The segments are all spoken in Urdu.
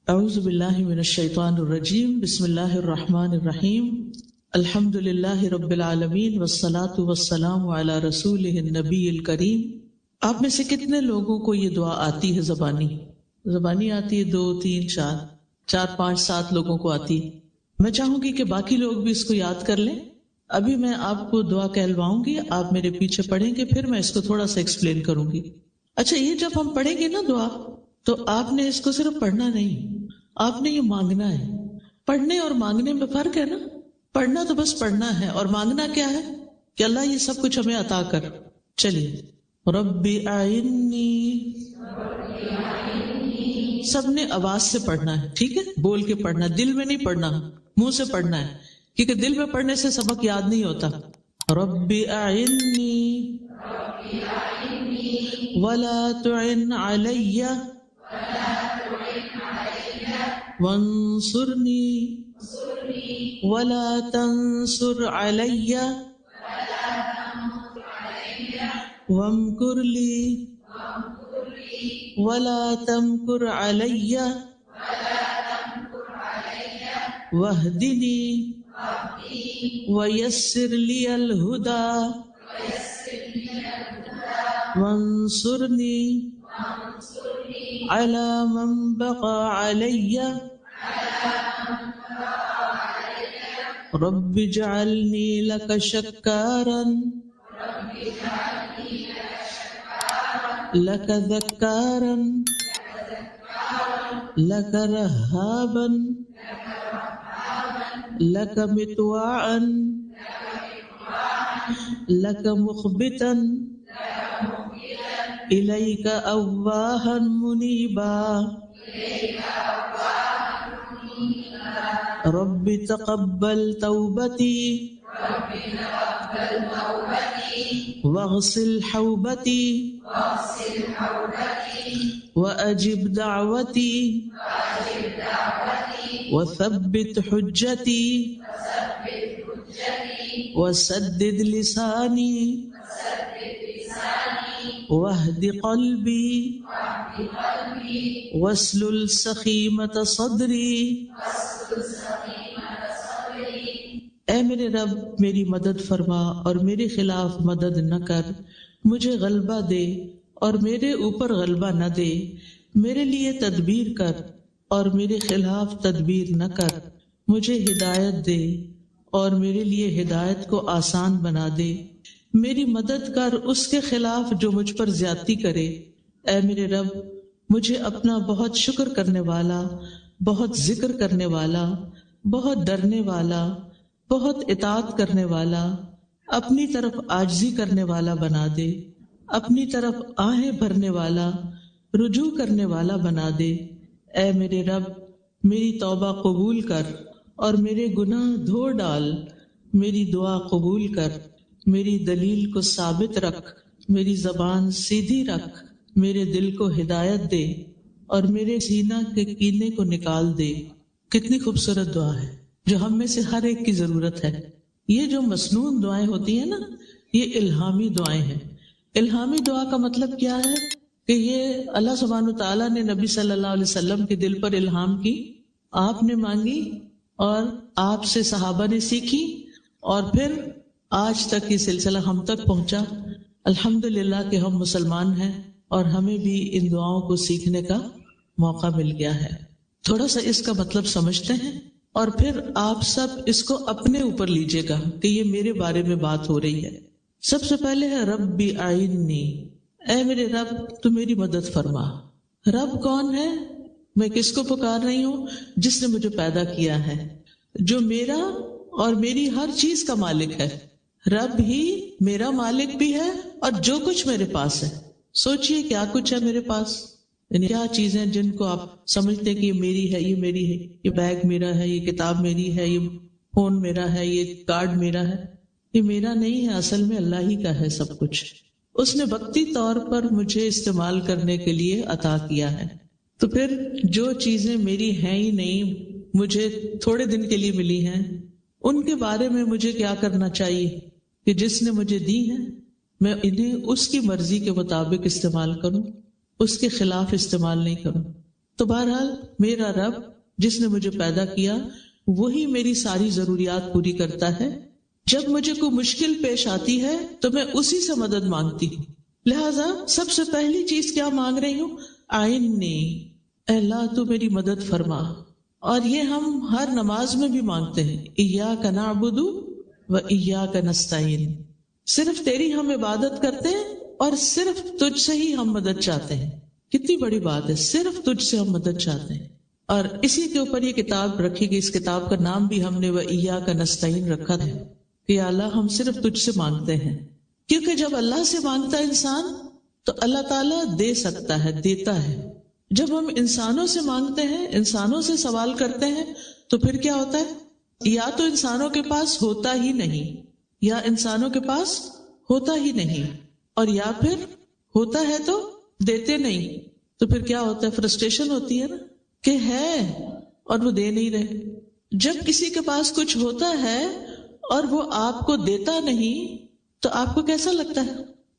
اعوذ باللہ من الشیطان الرجیم، بسم اللہ الرحمن الرحیم، الحمد للہ رب العالمین والصلاة والسلام علی رسولہ النبی الکریم۔ آپ میں سے کتنے لوگوں کو یہ دعا آتی ہے؟ زبانی آتی ہے؟ 2 3 4 4 5 7 لوگوں کو آتی ہے۔ میں چاہوں گی کہ باقی لوگ بھی اس کو یاد کر لیں۔ ابھی میں آپ کو دعا کہلواؤں گی، آپ میرے پیچھے پڑھیں گے، پھر میں اس کو تھوڑا سا ایکسپلین کروں گی۔ اچھا، یہ جب ہم پڑھیں گے نا دعا، تو آپ نے اس کو صرف پڑھنا نہیں، آپ نے یہ مانگنا ہے۔ پڑھنے اور مانگنے میں فرق ہے نا۔ پڑھنا تو بس پڑھنا ہے، اور مانگنا کیا ہے کہ اللہ یہ سب کچھ ہمیں عطا کر۔ چلیے، رب اعنی، سب نے آواز سے پڑھنا ہے، ٹھیک ہے؟ بول کے پڑھنا، دل میں نہیں پڑھنا، منہ سے پڑھنا ہے، کیونکہ دل میں پڑھنے سے سبق یاد نہیں ہوتا۔ رب اعنی ولا تعن علی وانصرنی ولا تنصر علی وامکر لی ولا تمکر علی واہدنی ویسر لی الہدی وانصرنی علی من بغی علی رب اجعلنی لک شکارا لک ذکارا لک رہابا لک مطواعا لک مخبتا الیک اواہا منیبا رب تقبل توبتی واغسل حوبتی واجب دعوتی وثبت حجتی وسدد لسانی واہد قلبی واسلل سخیمۃ صدری۔ اے میرے رب، میری مدد فرما اور میرے خلاف مدد نہ کر، مجھے غلبہ دے اور میرے اوپر غلبہ نہ دے، میرے لیے تدبیر کر اور میرے خلاف تدبیر نہ کر، مجھے ہدایت دے اور میرے لیے ہدایت کو آسان بنا دے، میری مدد کر اس کے خلاف جو مجھ پر زیادتی کرے۔ اے میرے رب، مجھے اپنا بہت شکر کرنے والا، بہت ذکر کرنے والا، بہت ڈرنے والا، بہت اطاعت کرنے والا، اپنی طرف عاجزی کرنے والا بنا دے، اپنی طرف آہیں بھرنے والا، رجوع کرنے والا بنا دے۔ اے میرے رب، میری توبہ قبول کر اور میرے گناہ دھو ڈال، میری دعا قبول کر، میری دلیل کو ثابت رکھ، میری زبان سیدھی رکھ، میرے دل کو ہدایت دے اور میرے سینہ کے کینے کو نکال دے۔ کتنی خوبصورت دعا ہے جو ہم میں سے ہر ایک کی ضرورت ہے۔ یہ جو مسنون دعائیں ہوتی ہیں نا، یہ الہامی دعائیں ہیں۔ الہامی دعا کا مطلب کیا ہے کہ یہ اللہ سبحانہ تعالیٰ نے نبی صلی اللہ علیہ وسلم کے دل پر الہام کی، آپ نے مانگی اور آپ سے صحابہ نے سیکھی، اور پھر آج تک یہ سلسلہ ہم تک پہنچا۔ الحمدللہ کہ ہم مسلمان ہیں اور ہمیں بھی ان دعاؤں کو سیکھنے کا موقع مل گیا ہے۔ تھوڑا سا اس کا مطلب سمجھتے ہیں اور پھر آپ سب اس کو اپنے اوپر لیجئے گا کہ یہ میرے بارے میں بات ہو رہی ہے۔ سب سے پہلے ہے رب اعنی، اے میرے رب تو میری مدد فرما۔ رب کون ہے؟ میں کس کو پکار رہی ہوں؟ جس نے مجھے پیدا کیا ہے، جو میرا اور میری ہر چیز کا مالک ہے۔ رب ہی میرا مالک بھی ہے اور جو کچھ میرے پاس ہے۔ سوچئے کیا کچھ ہے میرے پاس، یعنی کیا چیزیں جن کو آپ سمجھتے ہیں کہ یہ میری ہے، یہ میری ہے، یہ بیگ میرا ہے، یہ کتاب میری ہے، یہ فون میرا ہے، یہ کارڈ میرا ہے۔ یہ میرا نہیں ہے، اصل میں اللہ ہی کا ہے سب کچھ۔ اس نے وقتی طور پر مجھے استعمال کرنے کے لیے عطا کیا ہے۔ تو پھر جو چیزیں میری ہیں ہی نہیں، مجھے تھوڑے دن کے لیے ملی ہیں، ان کے بارے میں مجھے کیا کرنا چاہیے کہ جس نے مجھے دی ہیں میں انہیں اس کی مرضی کے مطابق استعمال کروں، اس کے خلاف استعمال نہیں کروں۔ تو بہرحال میرا رب جس نے مجھے پیدا کیا وہی میری ساری ضروریات پوری کرتا ہے. جب مجھے کوئی مشکل پیش آتی ہے تو میں اسی سے مدد مانگتی ہوں. لہٰذا سب سے پہلی چیز کیا مانگ رہی ہوں؟ اعِنِّی، اے اللہ تو میری مدد فرما. اور یہ ہم ہر نماز میں بھی مانگتے ہیں، ایاک نعبد و ایاک نستعین. صرف تیری ہم عبادت کرتے ہیں اور صرف تجھ سے ہی ہم مدد چاہتے ہیں. کتنی بڑی بات ہے، صرف تجھ سے ہم مدد چاہتے ہیں. اور اسی کے اوپر یہ کتاب رکھی گئی. اس کتاب کا نام بھی ہم نے وَإِيَّاكَ نَسْتَعِينُ رکھا ہے کہ یا اللہ ہم صرف تجھ سے مانگتے ہیں. کیونکہ جب اللہ سے مانگتا ہے انسان تو اللہ تعالیٰ دے سکتا ہے، دیتا ہے. جب ہم انسانوں سے مانگتے ہیں، انسانوں سے سوال کرتے ہیں تو پھر کیا ہوتا ہے؟ یا تو انسانوں کے پاس ہوتا ہی نہیں، یا انسانوں کے پاس ہوتا ہی نہیں، اور یا پھر ہوتا ہے تو دیتے نہیں. تو پھر کیا ہوتا ہے؟ فرسٹریشن ہوتی ہے نا کہ ہے اور وہ دے نہیں رہے. جب کسی کے پاس کچھ ہوتا ہے اور وہ آپ کو دیتا نہیں تو آپ کو کیسا لگتا ہے؟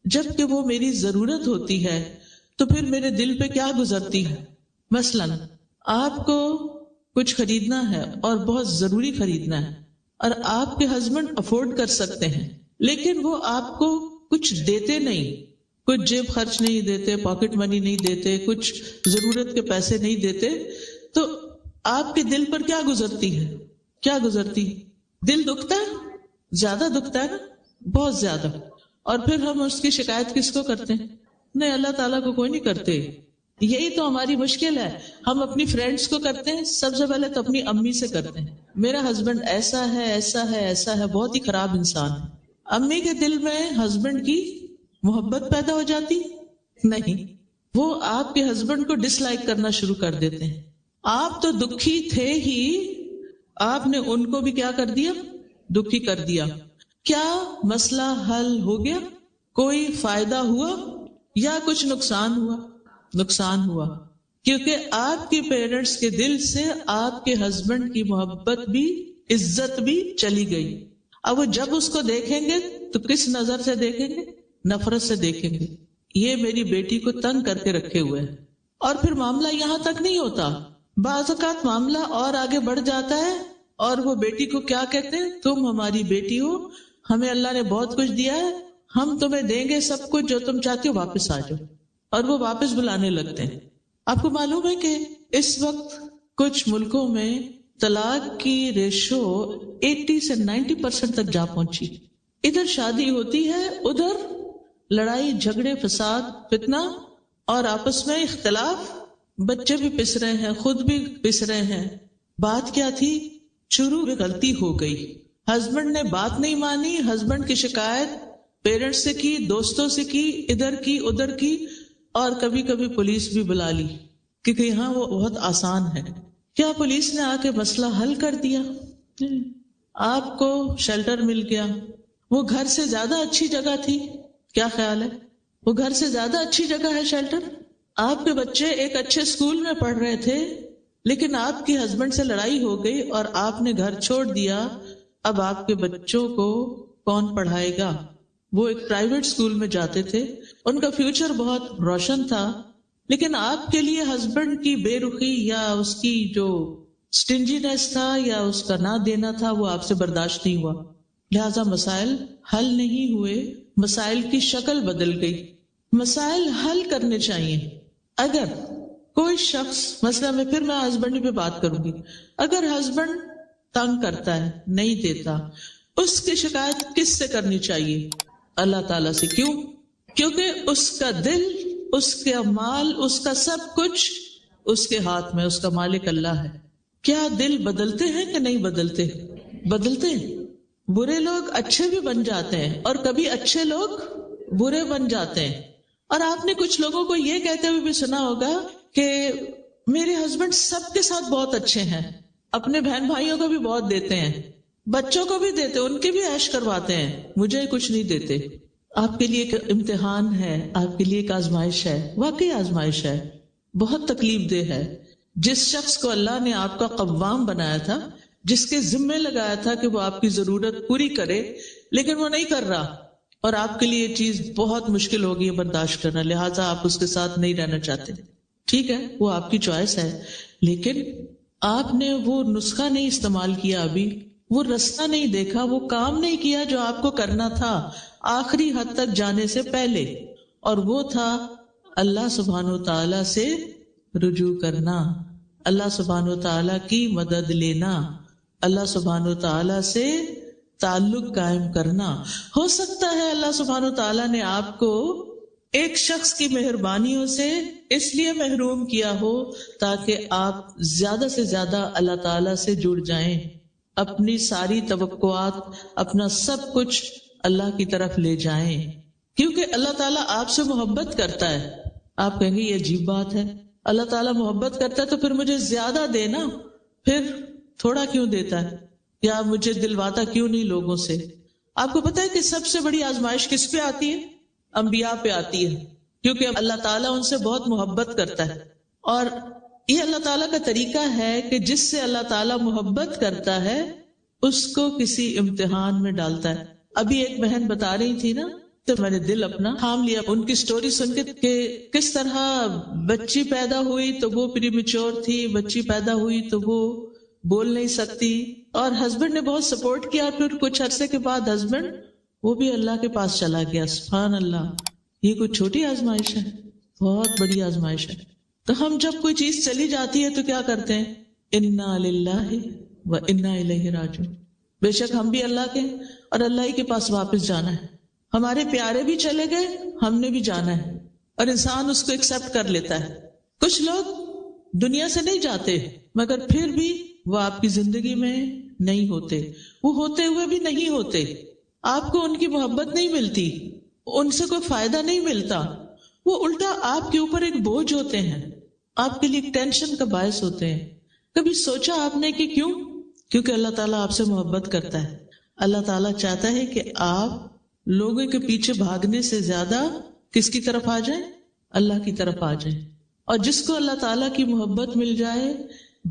جب کہ وہ میری ضرورت ہوتی ہے تو پھر میرے دل پہ کیا گزرتی ہے؟ مثلاً آپ کو کچھ خریدنا ہے اور بہت ضروری خریدنا ہے اور آپ کے ہسبینڈ افورڈ کر سکتے ہیں، لیکن وہ آپ کو کچھ دیتے نہیں، کچھ جیب خرچ نہیں دیتے، پاکٹ منی نہیں دیتے، کچھ ضرورت کے پیسے نہیں دیتے، تو آپ کے دل پر کیا گزرتی ہے؟ کیا گزرتی؟ دل دکھتا ہے، زیادہ دکھتا ہے نا، بہت زیادہ. اور پھر ہم اس کی شکایت کس کو کرتے ہیں؟ نہیں، اللہ تعالیٰ کو کوئی نہیں کرتے. یہی تو ہماری مشکل ہے. ہم اپنی فرینڈز کو کرتے ہیں، سب سے پہلے تو اپنی امی سے کرتے ہیں، میرا ہسبینڈ ایسا ہے ایسا ہے ایسا ہے، بہت ہی خراب انسان ہے. امی کے دل میں ہسبینڈ کی محبت پیدا ہو جاتی؟ نہیں، وہ آپ کے ہسبینڈ کو ڈس لائک کرنا شروع کر دیتے ہیں. آپ تو دکھی تھے ہی، آپ نے ان کو بھی کیا کر دیا؟ دکھی کر دیا. کیا مسئلہ حل ہو گیا؟ کوئی فائدہ ہوا یا کچھ نقصان ہوا؟ نقصان ہوا، کیونکہ آپ کے پیرنٹس کے دل سے آپ کے ہسبینڈ کی محبت بھی عزت بھی چلی گئی. اب وہ جب اس کو دیکھیں گے تو کس نظر سے دیکھیں گے؟ نفرت سے دیکھیں گے. یہ میری بیٹی کو تنگ کر کے رکھے ہوئے ہیں. اور پھر معاملہ یہاں تک نہیں ہوتا، بعض اوقات معاملہ اور آگے بڑھ جاتا ہے اور وہ بیٹی کو کیا کہتے ہیں؟ تم ہماری بیٹی ہو، ہمیں اللہ نے بہت کچھ دیا ہے، ہم تمہیں دیں گے سب کچھ جو تم چاہتے ہو، واپس آ جاؤ. اور وہ واپس بلانے لگتے ہیں. آپ کو معلوم ہے کہ اس وقت کچھ ملکوں میں طلاق کی ریشو 80 سے 90% تک جا پہنچی. ادھر شادی ہوتی ہے، ادھر لڑائی جھگڑے فساد فتنہ اور آپس میں اختلاف، بچے بھی پس رہے ہیں، خود بھی پس رہے ہیں. بات کیا تھی؟ شروع میں غلطی ہو گئی، ہسبینڈ نے بات نہیں مانی، ہسبینڈ کی شکایت پیرنٹس سے کی، دوستوں سے کی، ادھر کی ادھر کی، اور کبھی کبھی پولیس بھی بلا لی کیونکہ یہاں وہ بہت آسان ہے. کیا پولیس نے آ کے مسئلہ حل کر دیا؟ آپ کو شیلٹر مل گیا، وہ گھر سے زیادہ اچھی جگہ تھی. کیا خیال ہے؟ وہ گھر سے زیادہ اچھی جگہ ہے شیلٹر. آپ کے بچے ایک اچھے اسکول میں پڑھ رہے تھے، لیکن آپ کی ہسبینڈ سے لڑائی ہو گئی اور آپ نے گھر چھوڑ دیا. اب آپ کے بچوں کو کون پڑھائے گا؟ وہ ایک پرائیویٹ اسکول میں جاتے تھے، ان کا فیوچر بہت روشن تھا، لیکن آپ کے لیے ہسبینڈ کی بے رخی یا اس کی جو سٹنجینس تھا یا اس کا نہ دینا تھا وہ آپ سے برداشت نہیں ہوا. لہذا مسائل حل نہیں ہوئے، مسائل کی شکل بدل گئی. مسائل حل کرنے چاہیے. اگر کوئی شخص، مثلا میں ہسبینڈ پہ بات کروں گی، اگر ہسبینڈ تنگ کرتا ہے، نہیں دیتا، اس کی شکایت کس سے کرنی چاہیے؟ اللہ تعالیٰ سے. کیوں؟ کیونکہ اس کا دل، اس کا مال، اس کا سب کچھ اس کے ہاتھ میں، اس کا مالک اللہ ہے. کیا دل بدلتے ہیں کہ نہیں بدلتے؟ بدلتے ہیں. برے لوگ اچھے بھی بن جاتے ہیں اور کبھی اچھے لوگ برے بن جاتے ہیں. اور آپ نے کچھ لوگوں کو یہ کہتے ہوئے بھی سنا ہوگا کہ میرے ہسبینڈ سب کے ساتھ بہت اچھے ہیں، اپنے بہن بھائیوں کو بھی بہت دیتے ہیں، بچوں کو بھی دیتے، ان کے بھی عیش کرواتے ہیں، مجھے کچھ نہیں دیتے. آپ کے لیے ایک امتحان ہے، آپ کے لیے ایک آزمائش ہے، واقعی آزمائش ہے، بہت تکلیف دہ ہے. جس شخص کو اللہ نے آپ کا قوام بنایا تھا، جس کے ذمے لگایا تھا کہ وہ آپ کی ضرورت پوری کرے، لیکن وہ نہیں کر رہا، اور آپ کے لیے یہ چیز بہت مشکل ہوگی برداشت کرنا، لہٰذا آپ اس کے ساتھ نہیں رہنا چاہتے. ٹھیک ہے وہ آپ کی چوائس ہے، لیکن آپ نے وہ نسخہ نہیں استعمال کیا، ابھی وہ رستہ نہیں دیکھا، وہ کام نہیں کیا جو آپ کو کرنا تھا آخری حد تک جانے سے پہلے، اور وہ تھا اللہ سبحانہ و تعالی سے رجوع کرنا، اللہ سبحانہ و تعالی کی مدد لینا، اللہ سبحانہ و تعالی سے تعلق قائم کرنا۔ ہو سکتا ہے اللہ سبحانہ و تعالی نے آپ کو ایک شخص کی مہربانیوں سے اس لیے محروم کیا ہو تاکہ آپ زیادہ سے زیادہ اللہ تعالی سے جڑ جائیں، اپنی ساری توقعات، اپنا سب کچھ اللہ کی طرف لے جائیں، کیونکہ اللہ تعالیٰ آپ سے محبت کرتا ہے۔ آپ کہیں گے یہ عجیب بات ہے، اللہ تعالیٰ محبت کرتا ہے تو پھر مجھے زیادہ دینا، پھر تھوڑا کیوں دیتا ہے، یا مجھے دلواتا کیوں نہیں لوگوں سے؟ آپ کو پتا ہے کہ سب سے بڑی آزمائش کس پہ آتی ہے؟ انبیاء پہ آتی ہے، کیونکہ اللہ تعالیٰ ان سے بہت محبت کرتا ہے، اور یہ اللہ تعالیٰ کا طریقہ ہے کہ جس سے اللہ تعالیٰ محبت کرتا ہے اس کو کسی امتحان میں ڈالتا ہے۔ ابھی ایک بہن بتا رہی تھی نا، تو میں نے دل اپنا تھام لیا ان کی سٹوری سن کے کہ کس طرح بچی پیدا ہوئی تو وہ پری میچور تھی، بچی پیدا ہوئی تو وہ بول نہیں سکتی، اور ہسبینڈ نے بہت سپورٹ کیا، پھر کچھ عرصے کے بعد ہسبینڈ وہ بھی اللہ کے پاس چلا گیا۔ سبحان اللہ، یہ کوئی چھوٹی آزمائش ہے، بہت بڑی آزمائش ہے۔ تو ہم جب کوئی چیز چلی جاتی ہے تو کیا کرتے ہیں؟ انا للہ و انا الیہ راجعون، بے شک ہم بھی اللہ کے اور اللہ ہی کے پاس واپس جانا ہے۔ ہمارے پیارے بھی چلے گئے، ہم نے بھی جانا ہے، اور انسان اس کو ایکسپٹ کر لیتا ہے۔ کچھ لوگ دنیا سے نہیں جاتے مگر پھر بھی وہ آپ کی زندگی میں نہیں ہوتے، وہ ہوتے ہوئے بھی نہیں ہوتے، آپ کو ان کی محبت نہیں ملتی، ان سے کوئی فائدہ نہیں ملتا، وہ الٹا آپ کے اوپر ایک بوجھ ہوتے ہیں، آپ کے لیے ایک ٹینشن کا باعث ہوتے ہیں۔ کبھی سوچا آپ نے کہ کیوں؟ کیونکہ اللہ تعالیٰ آپ سے محبت کرتا ہے۔ اللہ تعالیٰ چاہتا ہے کہ آپ لوگوں کے پیچھے بھاگنے سے زیادہ کس کی طرف آ جائیں؟ اللہ کی طرف آ جائیں۔ اور جس کو اللہ تعالیٰ کی محبت مل جائے،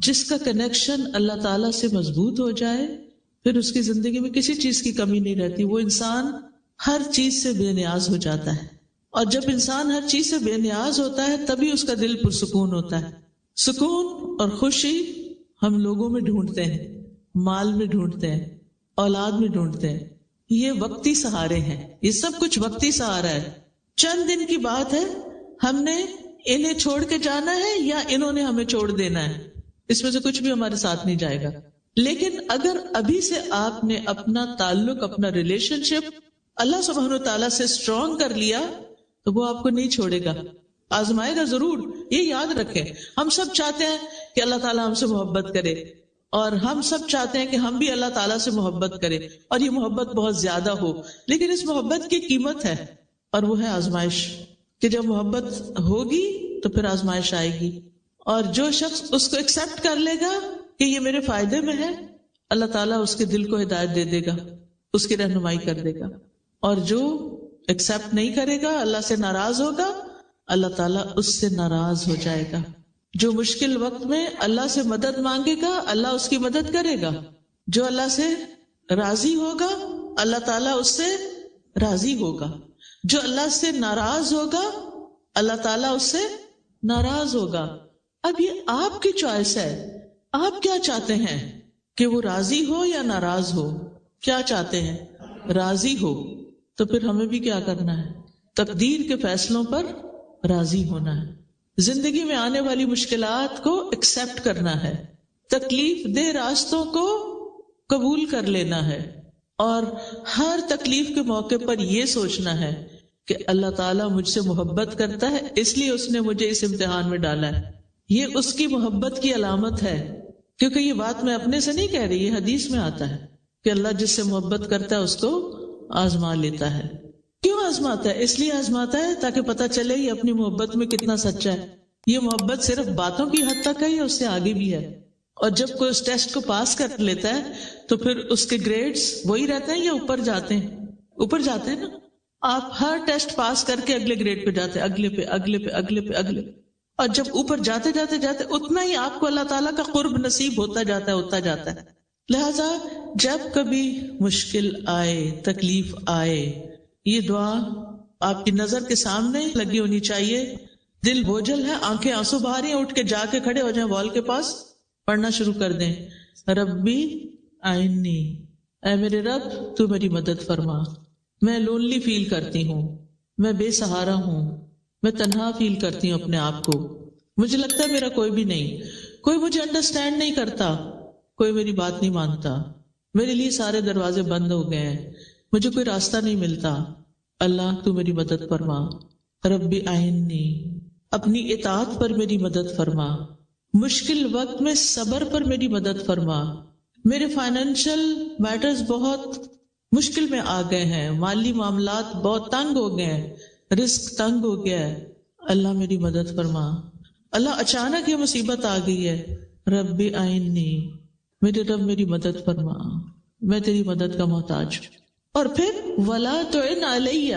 جس کا کنیکشن اللہ تعالیٰ سے مضبوط ہو جائے، پھر اس کی زندگی میں کسی چیز کی کمی نہیں رہتی، وہ انسان ہر چیز سے بے نیاز ہو جاتا ہے۔ اور جب انسان ہر چیز سے بے نیاز ہوتا ہے تبھی اس کا دل پرسکون ہوتا ہے۔ سکون اور خوشی ہم لوگوں میں ڈھونڈتے ہیں، مال میں ڈھونڈتے ہیں، اولاد میں ڈھونڈتے ہیں، یہ وقتی سہارے ہیں، یہ سب کچھ وقتی سہارا ہے، چند دن کی بات ہے، ہم نے انہیں چھوڑ کے جانا ہے یا انہوں نے ہمیں چھوڑ دینا ہے، اس میں سے کچھ بھی ہمارے ساتھ نہیں جائے گا۔ لیکن اگر ابھی سے آپ نے اپنا تعلق، اپنا ریلیشن شپ اللہ سبحانہ و تعالیٰ سے اسٹرانگ کر لیا تو وہ آپ کو نہیں چھوڑے گا، آزمائے گا ضرور۔ یہ یاد رکھیں، ہم سب چاہتے ہیں کہ اللہ تعالیٰ ہم سے محبت کرے، اور ہم سب چاہتے ہیں کہ ہم بھی اللہ تعالیٰ سے محبت کریں، اور یہ محبت بہت زیادہ ہو، لیکن اس محبت کی قیمت ہے، اور وہ ہے آزمائش، کہ جب محبت ہوگی تو پھر آزمائش آئے گی، اور جو شخص اس کو ایکسپٹ کر لے گا کہ یہ میرے فائدے میں ہے، اللہ تعالیٰ اس کے دل کو ہدایت دے دے گا، اس کی رہنمائی کر دے گا، اور جو ایکسپٹ نہیں کرے گا، اللہ سے ناراض ہوگا، اللہ تعالیٰ اس سے ناراض ہو جائے گا۔ جو مشکل وقت میں اللہ سے مدد مانگے گا، اللہ اس کی مدد کرے گا۔ جو اللہ سے راضی ہوگا، اللہ تعالیٰ اس سے راضی ہوگا۔ جو اللہ سے ناراض ہوگا، اللہ تعالیٰ اس سے ناراض ہوگا۔ اب یہ آپ کی چوائس ہے، آپ کیا چاہتے ہیں، کہ وہ راضی ہو یا ناراض ہو؟ کیا چاہتے ہیں؟ راضی ہو۔ تو پھر ہمیں بھی کیا کرنا ہے؟ تقدیر کے فیصلوں پر راضی ہونا ہے، زندگی میں آنے والی مشکلات کو ایکسپٹ کرنا ہے، تکلیف دہ راستوں کو قبول کر لینا ہے، اور ہر تکلیف کے موقع پر یہ سوچنا ہے کہ اللہ تعالیٰ مجھ سے محبت کرتا ہے، اس لیے اس نے مجھے اس امتحان میں ڈالا ہے۔ یہ اس کی محبت کی علامت ہے، کیونکہ یہ بات میں اپنے سے نہیں کہہ رہی، یہ حدیث میں آتا ہے کہ اللہ جس سے محبت کرتا ہے اس کو آزما لیتا ہے۔ کیوں آزماتا ہے؟ اس لیے آزماتا ہے تاکہ پتہ چلے یہ اپنی محبت میں کتنا سچا ہے۔ یہ محبت صرف باتوں کی حد تک ہے یا اس سے آگے بھی ہے؟ اور جب کوئی اس ٹیسٹ کو پاس کر لیتا ہے تو پھر اس کے گریڈز وہی رہتے ہیں یا اوپر جاتے ہیں؟ اوپر جاتے ہیں نا۔ آپ ہر ٹیسٹ پاس کر کے اگلے گریڈ پہ جاتے ہیں، اگلے پہ اگلے پہ اگلے پہ اگلے، اور جب اوپر جاتے جاتے جاتے اتنا ہی آپ کو اللہ تعالیٰ کا قرب نصیب ہوتا جاتا ہے، ہوتا جاتا ہے۔ لہذا جب کبھی مشکل آئے، تکلیف آئے، یہ دعا آپ کی نظر کے سامنے لگی ہونی چاہیے، دل بوجھل ہے، آنکھیں آنسو بہا رہی ہیں، اٹھ کے جا کے کھڑے ہو جائیں وال کے پاس، پڑھنا شروع کر دیں، ربی آئینی، اے میرے رب تو میری مدد فرما، میں لونلی فیل کرتی ہوں، میں بے سہارا ہوں، میں تنہا فیل کرتی ہوں اپنے آپ کو، مجھے لگتا ہے میرا کوئی بھی نہیں، کوئی مجھے انڈرسٹینڈ نہیں کرتا، کوئی میری بات نہیں مانتا، میرے لیے سارے دروازے بند ہو گئے ہیں، مجھے کوئی راستہ نہیں ملتا، اللہ تو میری مدد فرما، ربی آئینی، اپنی اطاعت پر میری مدد فرما، مشکل وقت میں صبر پر میری مدد فرما، میرے فائنینشل میٹرز بہت مشکل میں آ گئے ہیں، مالی معاملات بہت تنگ ہو گئے ہیں، رزق تنگ ہو گیا ہے، اللہ میری مدد فرما، اللہ اچانک یہ مصیبت آ گئی ہے، ربی آئینی، میرے رب میری مدد فرما، میں تیری مدد کا محتاج ہوں۔ اور پھر ولا تعن علیہ،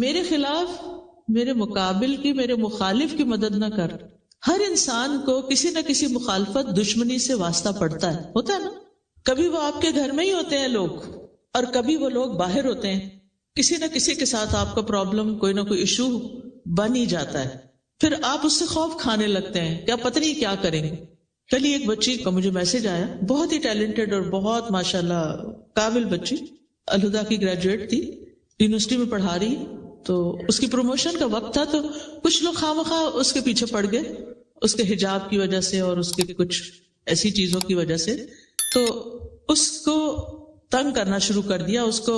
میرے خلاف، میرے مقابل کی، میرے مخالف کی مدد نہ کر۔ ہر انسان کو کسی نہ کسی مخالفت، دشمنی سے واسطہ پڑتا ہے، ہوتا ہے نا؟ کبھی وہ آپ کے گھر میں ہی ہوتے ہیں لوگ، اور کبھی وہ لوگ باہر ہوتے ہیں، کسی نہ کسی کے ساتھ آپ کا پرابلم، کوئی نہ کوئی ایشو بن ہی جاتا ہے، پھر آپ اس سے خوف کھانے لگتے ہیں کہ آپ پتہ نہیں کیا کریں گے۔ کل ایک بچی کا مجھے میسج آیا، بہت ہی ٹیلنٹڈ اور بہت ماشاءاللہ قابل بچی، الہدا کی گریجویٹ تھی، یونیورسٹی میں پڑھا رہی، تو اس کی پروموشن کا وقت تھا، تو کچھ لوگ خواہ اس کے پیچھے پڑ گئے، اس کے حجاب کی وجہ سے اور اس کے کچھ ایسی چیزوں کی وجہ سے، تو اس کو تنگ کرنا شروع کر دیا، اس کو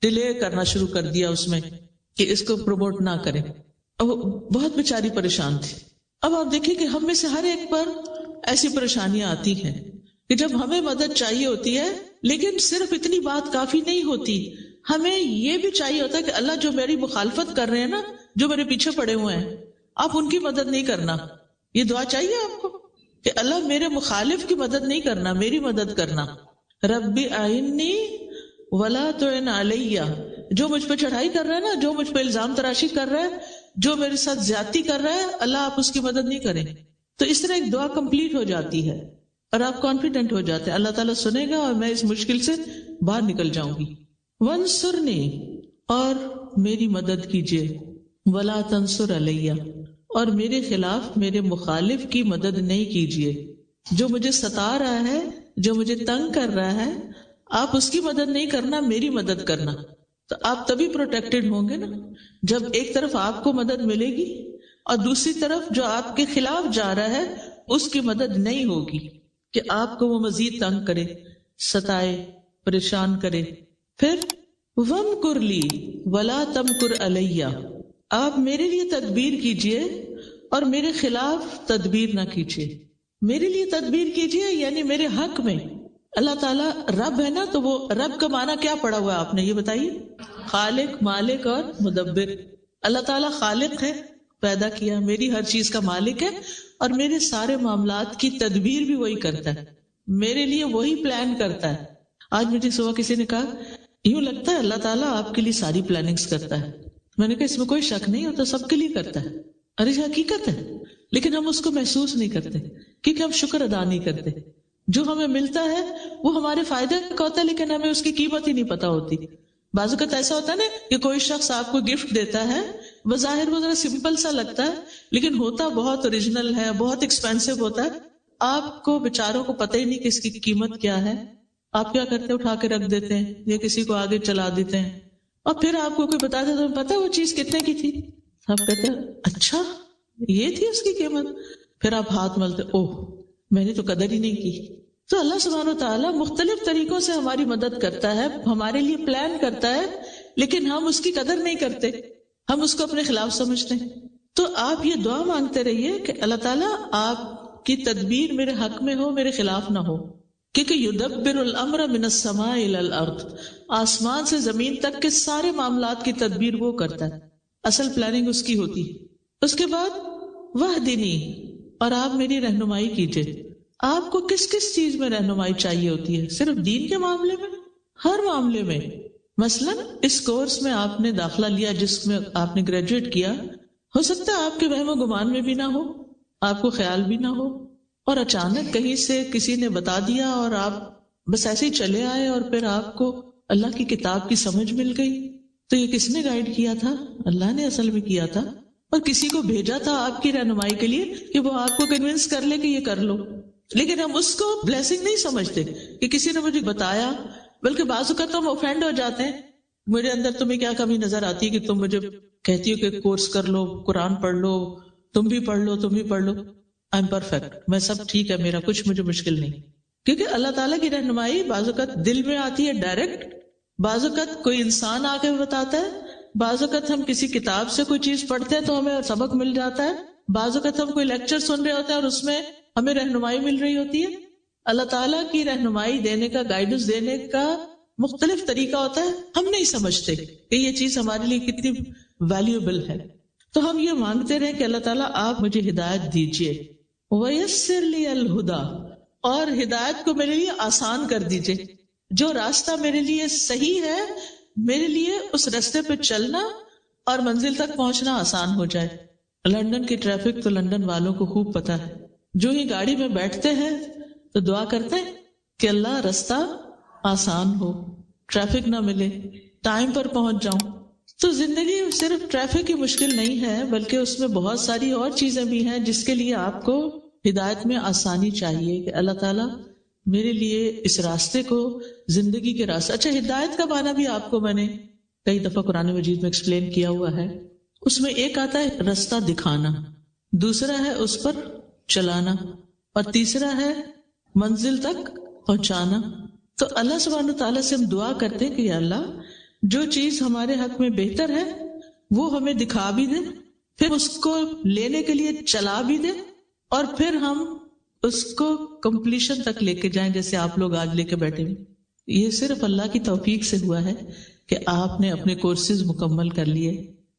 ڈیلے کرنا شروع کر دیا اس میں کہ اس کو پروموٹ نہ کریں، اب وہ بہت بیچاری پریشان تھی۔ اب آپ دیکھیں کہ ہم میں سے ہر ایک پر ایسی پریشانیاں آتی ہیں کہ جب ہمیں مدد چاہیے ہوتی ہے، لیکن صرف اتنی بات کافی نہیں ہوتی، ہمیں یہ بھی چاہیے ہوتا ہے کہ اللہ جو میری مخالفت کر رہے ہیں نا، جو میرے پیچھے پڑے ہوئے ہیں، آپ ان کی مدد نہیں کرنا۔ یہ دعا چاہیے آپ کو کہ اللہ میرے مخالف کی مدد نہیں کرنا، میری مدد کرنا۔ ربی آئینی ولا تعن علیہ، جو مجھ پہ چڑھائی کر رہا ہے نا، جو مجھ پہ الزام تراشی کر رہا ہے، جو میرے ساتھ زیادتی کر رہا ہے، اللہ آپ اس کی مدد نہیں کریں۔ تو اس طرح ایک دعا کمپلیٹ ہو جاتی ہے اور آپ کانفیڈنٹ ہو جاتے ہیں اللہ تعالیٰ سنے گا اور میں اس مشکل سے باہر نکل جاؤں گی۔ وانصرنی، اور میری مدد کیجیے، ولا تنصر علیہ، اور میرے خلاف، میرے مخالف کی مدد نہیں کیجیے، جو مجھے ستا رہا ہے، جو مجھے تنگ کر رہا ہے، آپ اس کی مدد نہیں کرنا، میری مدد کرنا۔ تو آپ تبھی پروٹیکٹڈ ہوں گے نا جب ایک طرف آپ کو مدد ملے گی اور دوسری طرف جو آپ کے خلاف جا رہا ہے اس کی مدد نہیں ہوگی کہ آپ کو وہ مزید تنگ کرے، ستائے، پریشان کرے۔ پھر وَامْكُرْ لِي وَلَا تَمْكُرْ عَلَيَّ، آپ میرے لیے تدبیر کیجئے اور میرے خلاف تدبیر نہ کیجئے۔ میرے لیے تدبیر کیجئے یعنی میرے حق میں۔ اللہ تعالیٰ رب ہے نا، تو وہ رب کا معنی کیا پڑا ہوا ہے آپ نے، یہ بتائیے؟ خالق، مالک اور مدبر۔ اللہ تعالیٰ خالق ہے، پیدا کیا، میری ہر چیز کا مالک ہے، اور میرے سارے معاملات کی تدبیر بھی وہی کرتا ہے، میرے لیے وہی پلان کرتا ہے۔ آج مجھے صبح کسی نے کہا، یوں لگتا ہے اللہ تعالیٰ آپ کے لیے ساری پلاننگز کرتا ہے۔ میں نے کہا اس میں کوئی شک نہیں ہوتا، سب کے لیے کرتا ہے، ارے حقیقت ہے، لیکن ہم اس کو محسوس نہیں کرتے کیونکہ ہم شکر ادا نہیں کرتے۔ جو ہمیں ملتا ہے وہ ہمارے فائدے کا ہوتا ہے، لیکن ہمیں اس کی قیمت ہی نہیں پتا ہوتی۔ بعض اوقات ایسا ہوتا ہے نا کہ کوئی شخص آپ کو گفٹ دیتا ہے، بظاہر وہ ذرا سمپل سا لگتا ہے لیکن ہوتا بہت اوریجنل ہے، بہت ایکسپینسو ہوتا ہے، آپ کو بیچاروں کو پتہ ہی نہیں کہ اس کی قیمت کیا ہے۔ آپ کیا کرتے ہیں، اٹھا کے رکھ دیتے ہیں یا کسی کو آگے چلا دیتے ہیں، اور پھر آپ کو کوئی بتا دے تو پتا ہے وہ چیز کتنے کی تھی، آپ کہتے ہیں اچھا یہ تھی اس کی قیمت، پھر آپ ہاتھ ملتے، اوہ میں نے تو قدر ہی نہیں کی۔ تو اللہ سبحانہ وتعالیٰ مختلف طریقوں سے ہماری مدد کرتا ہے، ہمارے لیے پلان کرتا ہے، لیکن ہم اس کی قدر نہیں کرتے، ہم اس کو اپنے خلاف سمجھتے ہیں۔ تو آپ یہ دعا مانگتے رہیے کہ اللہ تعالیٰ آپ کی تدبیر میرے حق میں ہو، میرے خلاف نہ ہو، کیونکہ یدبر الامر من السماء الی الارض، آسمان سے زمین تک کے سارے معاملات کی تدبیر وہ کرتا ہے، اصل پلاننگ اس کی ہوتی ہے۔ اس کے بعد وہدنی، اور آپ میری رہنمائی کیجئے۔ آپ کو کس کس چیز میں رہنمائی چاہیے ہوتی ہے؟ صرف دین کے معاملے میں؟ ہر معاملے میں۔ مثلا اس کورس میں آپ نے داخلہ لیا جس میں آپ نے گریجویٹ کیا، ہو سکتا ہے آپ کے وہم و گمان میں بھی نہ ہو، آپ کو خیال بھی نہ ہو، اور اچانک کہیں سے کسی نے بتا دیا اور آپ بس ایسے ہی چلے آئے، اور پھر آپ کو اللہ کی کتاب کی سمجھ مل گئی۔ تو یہ کس نے گائیڈ کیا تھا؟ اللہ نے اصل میں کیا تھا۔ اور کسی کو بھیجا تھا آپ کی رہنمائی کے لیے کہ وہ آپ کو کنونس کر لے کہ یہ کر لو، لیکن ہم اس کو بلیسنگ نہیں سمجھتے کہ کسی نے مجھے بتایا، بلکہ بعض اوقات ہم اوفینڈ ہو جاتے ہیں. میرے اندر تمہیں کیا کمی نظر آتی ہے کہ تم مجھے کہتی ہو کہ کورس کر لو، قرآن پڑھ لو، تم بھی پڑھ لو، تم بھی پڑھ لو. آئی ایم پرفیکٹ، میں سب ٹھیک ہے، میرا کچھ مجھے مشکل نہیں. کیونکہ اللہ تعالیٰ کی رہنمائی بعض اوقات دل میں آتی ہے ڈائریکٹ، بعض اوقات کوئی انسان آ کے بتاتا ہے، بعض اوقات ہم کسی کتاب سے کوئی چیز پڑھتے ہیں تو ہمیں سبق مل جاتا ہے، بعض اوقات ہم کوئی لیکچر سن رہے ہوتے ہیں اور اس میں ہمیں رہنمائی مل رہی ہوتی ہے. اللہ تعالیٰ کی رہنمائی دینے کا، گائیڈنس دینے کا مختلف طریقہ ہوتا ہے، ہم نہیں سمجھتے کہ یہ چیز ہمارے لیے کتنی ویلیوبل ہے. تو ہم یہ مانگتے رہے کہ اللہ تعالیٰ آپ مجھے ہدایت دیجیے. وَيَسِّرْ لِيَ الْهُدَى، اور ہدایت کو میرے لیے آسان کر دیجیے. جو راستہ میرے لیے صحیح ہے، میرے لیے اس راستے پہ چلنا اور منزل تک پہنچنا آسان ہو جائے. لندن کی ٹریفک تو لندن والوں کو خوب پتا ہے. جو ہی گاڑی میں بیٹھتے ہیں تو دعا کرتے ہیں کہ اللہ راستہ آسان ہو، ٹریفک نہ ملے، ٹائم پر پہنچ جاؤں. تو زندگی صرف ٹریفک کی مشکل نہیں ہے، بلکہ اس میں بہت ساری اور چیزیں بھی ہیں جس کے لیے آپ کو ہدایت میں آسانی چاہیے کہ اللہ تعالیٰ میرے لیے اس راستے کو، زندگی کے راستے. اچھا، ہدایت کا معنی بھی آپ کو میں نے کئی دفعہ قرآن مجید میں ایکسپلین کیا ہوا ہے. اس میں ایک آتا ہے راستہ دکھانا، دوسرا ہے اس پر چلانا، اور تیسرا ہے منزل تک پہنچانا. تو اللہ سبحانہ تعالیٰ سے ہم دعا کرتے ہیں کہ یا اللہ جو چیز ہمارے حق میں بہتر ہے وہ ہمیں دکھا بھی دے، پھر اس کو لینے کے لیے چلا بھی دے، اور پھر ہم اس کو کمپلیشن تک لے کے جائیں جیسے آپ لوگ آج لے کے بیٹھے ہوئے. یہ صرف اللہ کی توفیق سے ہوا ہے کہ آپ نے اپنے کورسز مکمل کر لیے،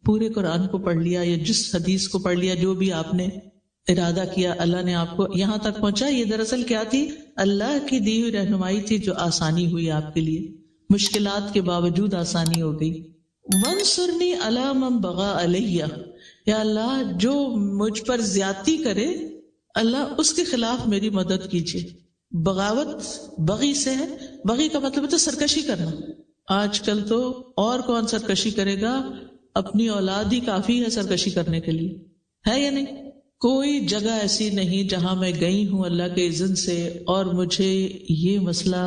پورے قرآن کو پڑھ لیا یا جس حدیث کو پڑھ لیا، جو بھی آپ نے ارادہ کیا اللہ نے آپ کو یہاں تک پہنچا. یہ دراصل کیا تھی؟ اللہ کی دی ہوئی رہنمائی تھی جو آسانی ہوئی آپ کے لیے، مشکلات کے باوجود آسانی ہو گئی. وَانصُرْنِي عَلَىٰ مَن بَغَىٰ عَلَيَّ، یا اللہ جو مجھ پر زیادتی کرے اللہ اس کے خلاف میری مدد کیجیے. بغاوت بغی سے ہے، بغی کا مطلب ہے تو سرکشی کرنا. آج کل تو اور کون سرکشی کرے گا، اپنی اولاد ہی کافی ہے سرکشی کرنے کے لیے، ہے یا نہیں؟ کوئی جگہ ایسی نہیں جہاں میں گئی ہوں اللہ کے اذن سے اور مجھے یہ مسئلہ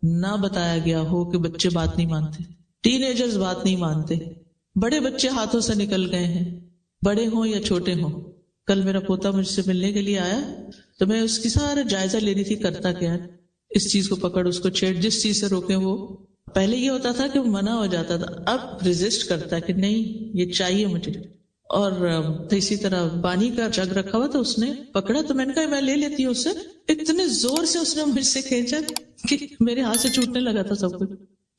نہ بتایا گیا ہو کہ بچے بات نہیں مانتے، ٹین ایجرز بات نہیں مانتے، بڑے بچے ہاتھوں سے نکل گئے ہیں، بڑے ہوں یا چھوٹے ہوں. کل میرا پوتا مجھ سے ملنے کے لیے آیا تو میں اس کی سارا جائزہ لے رہی تھی، کرتا کیا ہے، اس چیز کو پکڑ، اس کو چھیڑ، جس چیز سے روکیں وہ. پہلے یہ ہوتا تھا کہ وہ منع ہو جاتا تھا، اب ریزسٹ کرتا ہے کہ نہیں یہ چاہیے مجھے. اور اسی طرح پانی کا جگ رکھا ہوا تو اس نے پکڑا تو میں نے کہا میں لے لیتی ہوں اس سے. اتنے زور سے اس نے مجھ سے کھینچا کہ میرے ہاتھ سے چھوٹنے لگا تھا سب کچھ.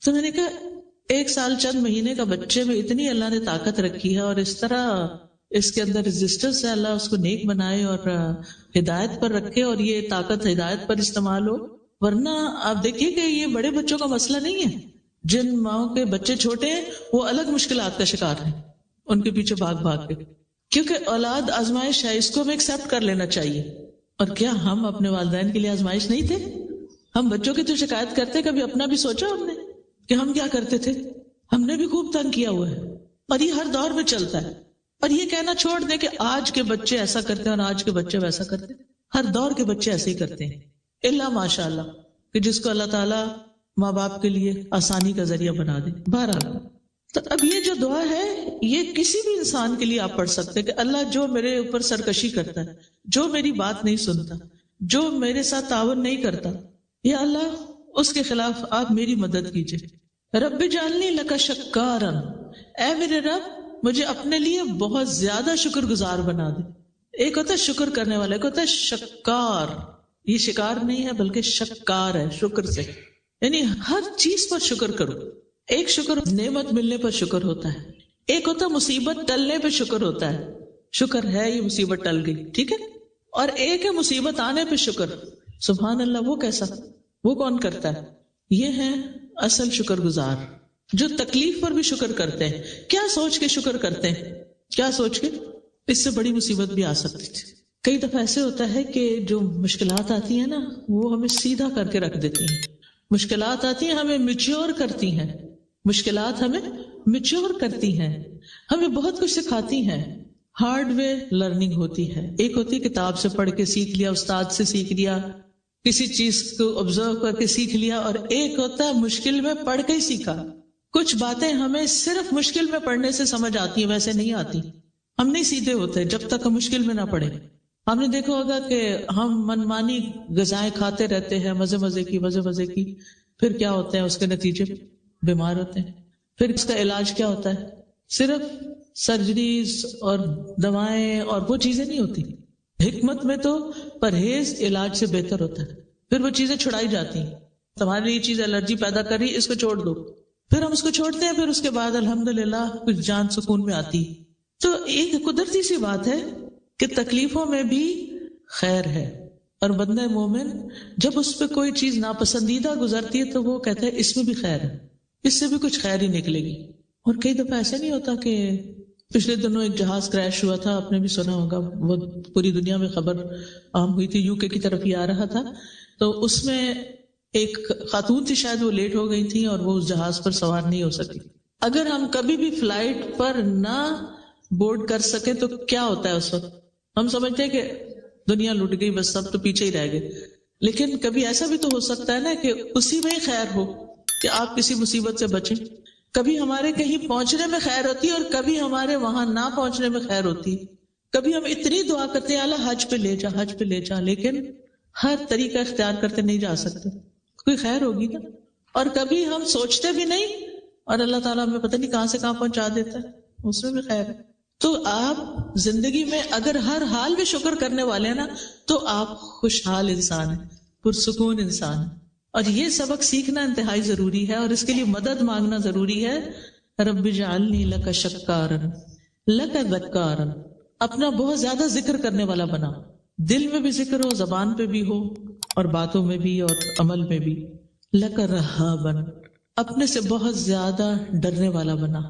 تو میں نے کہا 1 سال چند مہینے کا بچے میں اتنی اللہ نے طاقت رکھی ہے اور اس طرح اس کے اندر ریزسٹنس ہے، اللہ اس کو نیک بنائے اور ہدایت پر رکھے اور یہ طاقت ہدایت پر استعمال ہو. ورنہ آپ دیکھیے کہ یہ بڑے بچوں کا مسئلہ نہیں ہے، جن ماؤں کے بچے چھوٹے ہیں وہ الگ مشکلات کا شکار ہیں، ان کے پیچھے بھاگ بھاگ کے، کیونکہ اولاد آزمائش ہے، اس کو ہمیں ایکسپٹ کر لینا چاہیے. اور کیا ہم اپنے والدین کے لیے آزمائش نہیں تھے؟ ہم بچوں کی تو شکایت کرتے، کبھی اپنا بھی سوچا ہم نے کہ ہم کیا کرتے تھے؟ ہم نے بھی خوب تنگ کیا ہوا ہے، اور یہ ہر دور میں چلتا ہے. اور یہ کہنا چھوڑ دیں کہ آج کے بچے ایسا کرتے ہیں اور آج کے بچے ویسا کرتے ہیں، ہر دور کے بچے ایسے ہی کرتے ہیں، الا ماشاء اللہ کہ جس کو اللہ تعالیٰ ماں باپ کے لیے آسانی کا ذریعہ بنا دے. بہرحال تو اب یہ جو دعا ہے یہ کسی بھی انسان کے لیے آپ پڑھ سکتے کہ اللہ جو میرے اوپر سرکشی کرتا ہے، جو میری بات نہیں سنتا، جو میرے ساتھ تعاون نہیں کرتا، یا اللہ اس کے خلاف آپ میری مدد کیجئے. رب اجعلنی لک شکارا، اے میرے رب مجھے اپنے لیے بہت زیادہ شکر گزار بنا دے. ایک ہوتا ہے شکر کرنے والا، ایک ہوتا ہے شکار. یہ شکار نہیں ہے بلکہ شکار ہے، شکر سے، یعنی ہر چیز پر شکر کرو. ایک شکر نعمت ملنے پر شکر ہوتا ہے، ایک ہوتا مصیبت ٹلنے پہ شکر ہوتا ہے، شکر ہے یہ مصیبت ٹل گئی، ٹھیک ہے. اور ایک ہے مصیبت آنے پہ شکر. سبحان اللہ، وہ کیسا، وہ کون کرتا ہے؟ یہ ہے اصل شکر گزار جو تکلیف پر بھی شکر کرتے ہیں. کیا سوچ کے شکر کرتے ہیں؟ کیا سوچ کے؟ اس سے بڑی مصیبت بھی آ سکتی تھی. کئی دفعہ ایسے ہوتا ہے کہ جو مشکلات آتی ہیں نا وہ ہمیں سیدھا کر کے رکھ دیتی ہیں. مشکلات آتی ہیں ہمیں میچور کرتی ہیں، مشکلات ہمیں میچور کرتی ہیں، ہمیں بہت کچھ سکھاتی ہیں، ہارڈ وے لرننگ ہوتی ہے. ایک ہوتی ہے کتاب سے پڑھ کے سیکھ لیا، استاد سے سیکھ لیا، کسی چیز کو آبزرو کر کے سیکھ لیا، اور ایک ہوتا ہے مشکل میں پڑھ کے ہی سیکھا. کچھ باتیں ہمیں صرف مشکل میں پڑھنے سے سمجھ آتی ہیں، ویسے نہیں آتی. ہم نہیں سیدھے ہوتے جب تک ہم مشکل میں نہ پڑھیں. ہم نے دیکھا ہوگا کہ ہم منمانی غذائیں کھاتے رہتے ہیں، مزے مزے کی، پھر کیا ہوتا ہے اس کے نتیجے بیمار ہوتے ہیں. پھر اس کا علاج کیا ہوتا ہے؟ صرف سرجریز اور دوائیں اور وہ چیزیں نہیں ہوتی. حکمت میں تو پرہیز علاج سے بہتر ہوتا ہے. پھر وہ چیزیں چھڑائی جاتی ہیں. تمہارے لیے یہ چیز الرجی پیدا کر رہی، اس کو چھوڑ دو. پھر ہم اس کو چھوڑتے ہیں، پھر اس کے بعد الحمدللہ کچھ جان سکون میں آتی. تو ایک قدرتی سی بات ہے کہ تکلیفوں میں بھی خیر ہے، اور بندہ مومن جب اس پہ کوئی چیز ناپسندیدہ گزرتی ہے تو وہ کہتا ہے اس میں بھی خیر ہے، اس سے بھی کچھ خیر ہی نکلے گی. اور کئی دفعہ ایسا نہیں ہوتا کہ پچھلے دنوں ایک جہاز کریش ہوا تھا، آپ نے بھی سنا ہوگا، وہ پوری دنیا میں خبر عام ہوئی تھی. UK کی طرف ہی آ رہا تھا، تو اس میں ایک خاتون تھی، شاید وہ لیٹ ہو گئی تھی اور وہ اس جہاز پر سوار نہیں ہو سکی. اگر ہم کبھی بھی فلائٹ پر نہ بورڈ کر سکے تو کیا ہوتا ہے اس وقت؟ ہم سمجھتے ہیں کہ دنیا لٹ گئی، بس سب تو پیچھے ہی رہ گئے. لیکن کبھی ایسا بھی تو ہو سکتا ہے نا کہ اسی میں ہی خیر ہو کہ آپ کسی مصیبت سے بچیں. کبھی ہمارے کہیں پہنچنے میں خیر ہوتی ہے اور کبھی ہمارے وہاں نہ پہنچنے میں خیر ہوتی. کبھی ہم اتنی دعا کرتے ہیں اللہ حج پہ لے جا، حج پہ لے جا، لیکن ہر طریقہ اختیار کرتے نہیں جا سکتے. کوئی خیر ہوگی نا. اور کبھی ہم سوچتے بھی نہیں اور اللہ تعالیٰ ہمیں پتہ نہیں کہاں سے کہاں پہنچا دیتا ہے، اس میں بھی خیر ہے. تو آپ زندگی میں اگر ہر حال میں شکر کرنے والے ہیں نا تو آپ خوشحال انسان ہیں، پرسکون انسان ہیں. اور یہ سبق سیکھنا انتہائی ضروری ہے، اور اس کے لیے مدد مانگنا ضروری ہے. رب اجعلنی لک شکارا لک ذکارا، اپنا بہت زیادہ ذکر کرنے والا بنا. دل میں بھی ذکر ہو، زبان پہ بھی ہو، اور باتوں میں بھی اور عمل میں بھی. لک رہابا، اپنے سے بہت زیادہ ڈرنے والا بنا.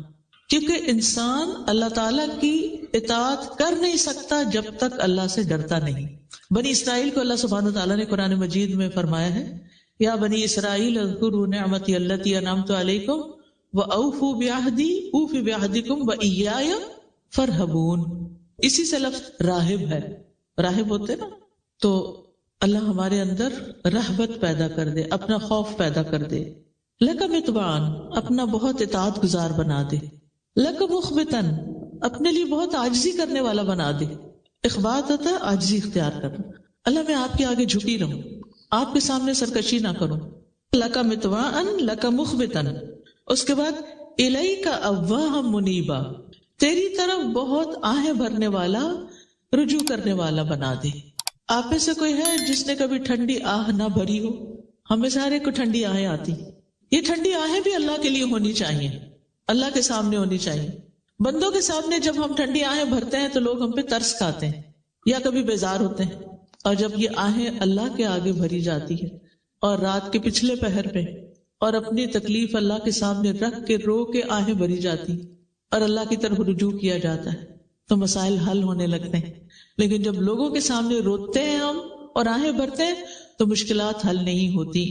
کیونکہ انسان اللہ تعالیٰ کی اطاعت کر نہیں سکتا جب تک اللہ سے ڈرتا نہیں. بنی اسرائیل کو اللہ سبحانہ وتعالیٰ نے قرآن مجید میں فرمایا ہے، یا بنی اسرائیل اذکروا نعمتی التی انعمت علیکم واوفوا بعہدی اوف بعہدکم وایای فارہبون. اسی سے لفظ راہب ہے، راہب ہوتے نا. تو اللہ ہمارے اندر رہبت پیدا کر دے، اپنا خوف پیدا کر دے. لک متبعن، اپنا بہت اطاعت گزار بنا دے. لک مخبتن، اپنے لیے بہت عاجزی کرنے والا بنا دے. اخبات ہوتا ہے عاجزی اختیار کرنا. اللہ میں آپ کے آگے جھکی رہوں، آپ کے سامنے سرکشی نہ کروں. لک متبعن لک مخبتن. اس کے بعد الیک اواہ منیبا، تیری طرف بہت آہیں بھرنے والا، رجوع کرنے والا بنا دے. آپ میں سے کوئی ہے جس نے کبھی ٹھنڈی آہ نہ بھری ہو؟ ہمیں سارے کو ٹھنڈی آہیں آتی. یہ ٹھنڈی آہیں بھی اللہ کے لیے ہونی چاہیے، اللہ کے سامنے ہونی چاہیے. بندوں کے سامنے جب ہم ٹھنڈی آہیں بھرتے ہیں تو لوگ ہم پہ ترس کھاتے ہیں یا کبھی بیزار ہوتے ہیں. اور جب یہ آہیں اللہ کے آگے بھری جاتی ہے اور رات کے پچھلے پہر پہ اور اپنی تکلیف اللہ کے سامنے رکھ کے رو کے آہیں بھری جاتی اور اللہ کی طرف رجوع کیا جاتا ہے تو مسائل حل ہونے لگتے ہیں. لیکن جب لوگوں کے سامنے روتے ہیں ہم اور آہیں بھرتے ہیں تو مشکلات حل نہیں ہوتی،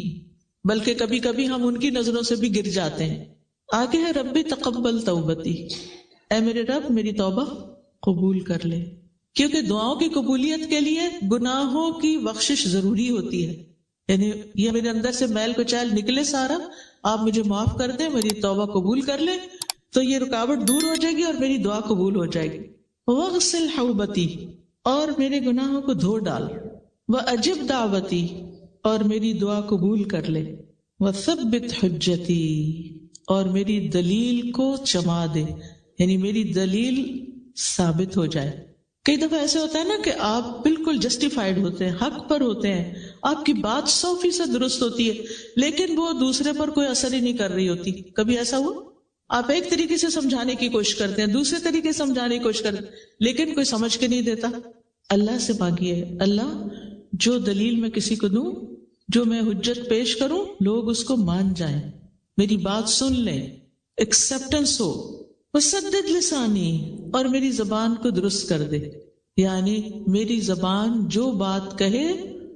بلکہ کبھی کبھی ہم ان کی نظروں سے بھی گر جاتے ہیں. آگے ہے ربی تقبل توبتی، اے میرے رب میری توبہ قبول کر لے. کیونکہ دعاؤں کی قبولیت کے لیے گناہوں کی بخشش ضروری ہوتی ہے. یعنی یہ میرے اندر سے میل کچیل نکلے سارا، آپ مجھے معاف کر دیں، میری توبہ قبول کر لیں، تو یہ رکاوٹ دور ہو جائے گی اور میری دعا قبول ہو جائے گی. وغسل حوبتی، اور میرے گناہوں کو دھو ڈال. واجب دعوتی، اور میری دعا قبول کر لے. وثبت حجتی، اور میری دلیل کو جما دے، یعنی میری دلیل ثابت ہو جائے. کئی دفعہ ایسے ہوتا ہے نا کہ آپ بالکل جسٹیفائیڈ ہوتے ہیں، حق پر ہوتے ہیں، آپ کی بات 100% درست ہوتی ہے، لیکن وہ دوسرے پر کوئی اثر ہی نہیں کر رہی ہوتی. کبھی ایسا ہوا؟ آپ ایک طریقے سے سمجھانے کی کوشش کرتے ہیں، دوسرے طریقے سے سمجھانے کی کوشش کرتے ہیں، لیکن کوئی سمجھ کے نہیں دیتا. اللہ سے مانگیے، اللہ جو دلیل میں کسی کو دوں، جو میں حجت پیش کروں، لوگ اس کو مان جائیں، میری بات سن لیں، ایکسپٹنس ہو. وسدد لسانی، اور میری زبان کو درست کر دے. یعنی میری زبان جو بات کہے